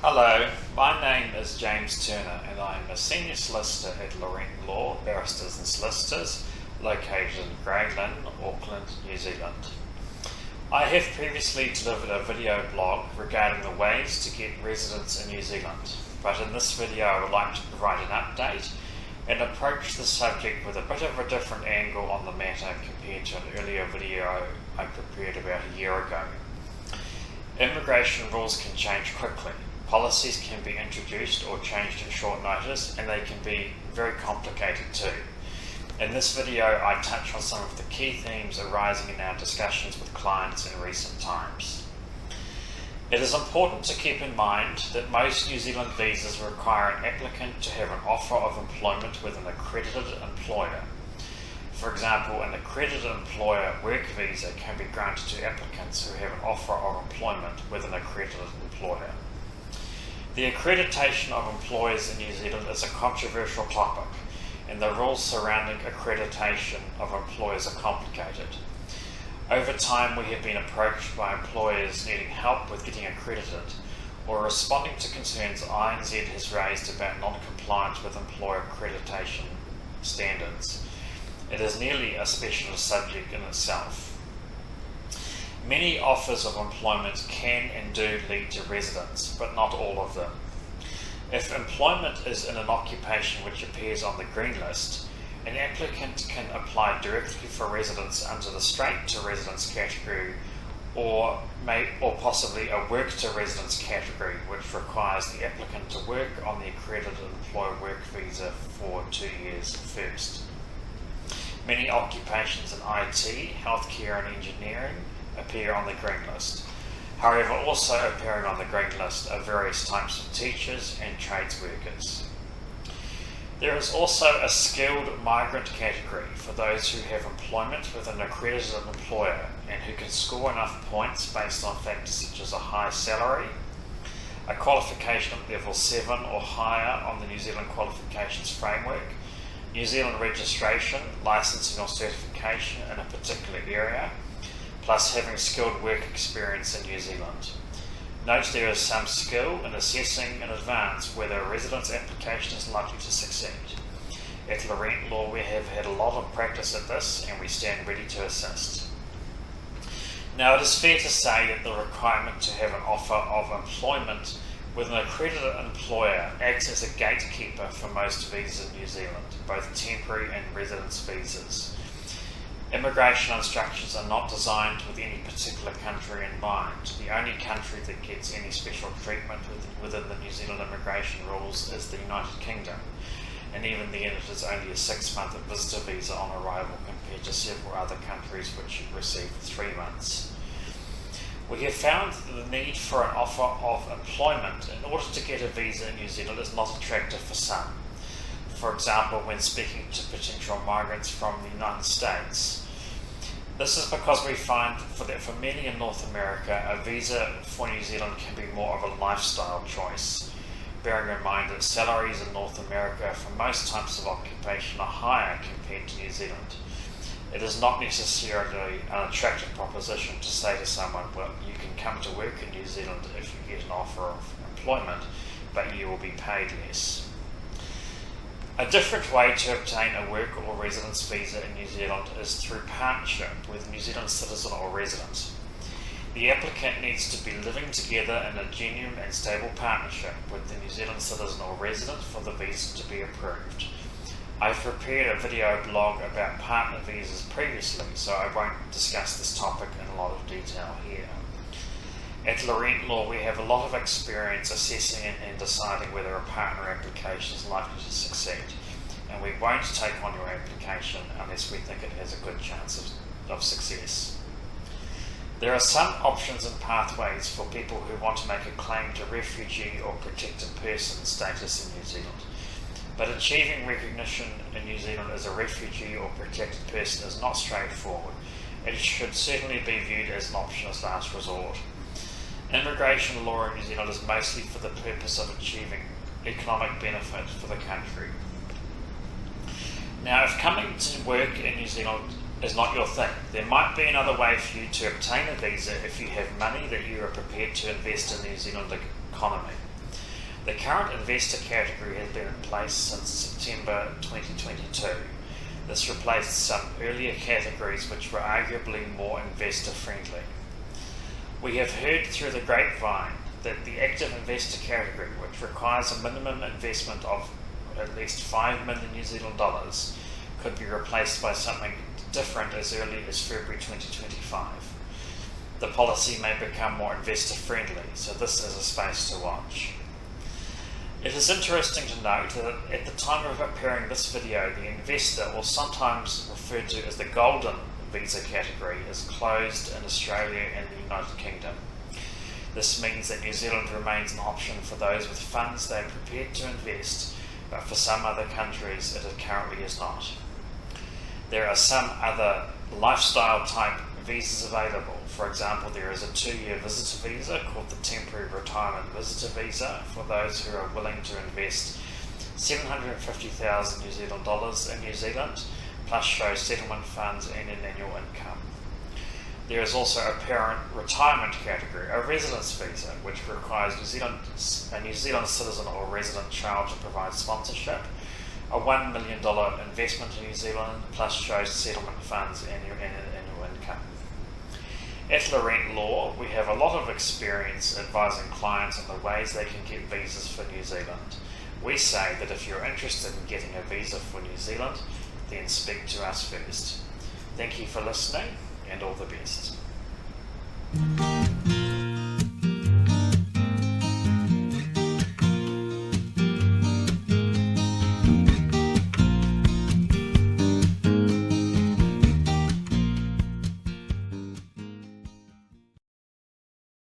Hello, my name is James Turner and I am a Senior Solicitor at Laurent Law, Barristers and Solicitors, located in Grey Lynn, Auckland, New Zealand. I have previously delivered a video blog regarding the ways to get residence in New Zealand, but in this video I would like to provide an update and approach the subject with a bit of a different angle on the matter compared to an earlier video I prepared about a year ago. Immigration rules can change quickly. Policies can be introduced or changed at short notice, and they can be very complicated too. In this video, I touch on some of the key themes arising in our discussions with clients in recent times. It is important to keep in mind that most New Zealand visas require an applicant to have an offer of employment with an accredited employer. For example, an Accredited Employer Work Visa can be granted to applicants who have an offer of employment with an accredited employer. The accreditation of employers in New Zealand is a controversial topic, and the rules surrounding accreditation of employers are complicated. Over time, we have been approached by employers needing help with getting accredited, or responding to concerns INZ has raised about non-compliance with employer accreditation standards. It is nearly a specialist subject in itself. Many offers of employment can and do lead to residence, but not all of them. If employment is in an occupation which appears on the green list, an applicant can apply directly for residence under the straight to residence category or possibly a work to residence category, which requires the applicant to work on the Accredited Employer Work Visa for 2 years first. Many occupations in IT, healthcare and engineering appear on the green list. However, also appearing on the green list are various types of teachers and trades workers. There is also a skilled migrant category for those who have employment with an accredited employer and who can score enough points based on factors such as a high salary, a qualification at level 7 or higher on the New Zealand Qualifications Framework, New Zealand registration, licensing or certification in a particular area, plus having skilled work experience in New Zealand. Note there is some skill in assessing in advance whether a residence application is likely to succeed. At Laurent Law we have had a lot of practice at this and we stand ready to assist. Now it is fair to say that the requirement to have an offer of employment with an accredited employer acts as a gatekeeper for most visas in New Zealand, both temporary and residence visas. Immigration instructions are not designed with any particular country in mind. The only country that gets any special treatment within the New Zealand immigration rules is the United Kingdom, and even then it is only a 6-month visitor visa on arrival compared to several other countries which receive 3 months. We have found that the need for an offer of employment in order to get a visa in New Zealand is not attractive for some. For example, when speaking to potential migrants from the United States. This is because we find that for many in North America, a visa for New Zealand can be more of a lifestyle choice, bearing in mind that salaries in North America for most types of occupation are higher compared to New Zealand. It is not necessarily an attractive proposition to say to someone, well, you can come to work in New Zealand if you get an offer of employment, but you will be paid less. A different way to obtain a work or residence visa in New Zealand is through partnership with a New Zealand citizen or resident. The applicant needs to be living together in a genuine and stable partnership with the New Zealand citizen or resident for the visa to be approved. I've prepared a video blog about partner visas previously, so I won't discuss this topic in a lot of detail here. At Laurent Law we have a lot of experience assessing and deciding whether a partner application is likely to succeed, and we won't take on your application unless we think it has a good chance of success. There are some options and pathways for people who want to make a claim to refugee or protected person status in New Zealand, but achieving recognition in New Zealand as a refugee or protected person is not straightforward. It should certainly be viewed as an option as last resort. Immigration law in New Zealand is mostly for the purpose of achieving economic benefit for the country. Now, if coming to work in New Zealand is not your thing, there might be another way for you to obtain a visa if you have money that you are prepared to invest in the New Zealand economy. The current investor category has been in place since September 2022. This replaced some earlier categories which were arguably more investor friendly. We have heard through the grapevine that the active investor category, which requires a minimum investment of at least 5 million New Zealand dollars, could be replaced by something different as early as February 2025. The policy may become more investor friendly, so this is a space to watch. It is interesting to note that at the time of preparing this video, the investor, or sometimes referred to as the golden visa category, is closed in Australia and the United Kingdom. This means that New Zealand remains an option for those with funds they are prepared to invest, but for some other countries it currently is not. There are some other lifestyle type visas available. For example, there is a 2-year visitor visa called the Temporary Retirement Visitor Visa for those who are willing to invest $750,000 New Zealand dollars in New Zealand, plus show settlement funds and an annual income. There is also a parent retirement category, a residence visa, which requires a New Zealand citizen or resident child to provide sponsorship, a $1 million investment in New Zealand, plus shows settlement funds and an annual income. At Laurent Law, we have a lot of experience advising clients on the ways they can get visas for New Zealand. We say that if you're interested in getting a visa for New Zealand, then speak to us first. Thank you for listening, and all the best.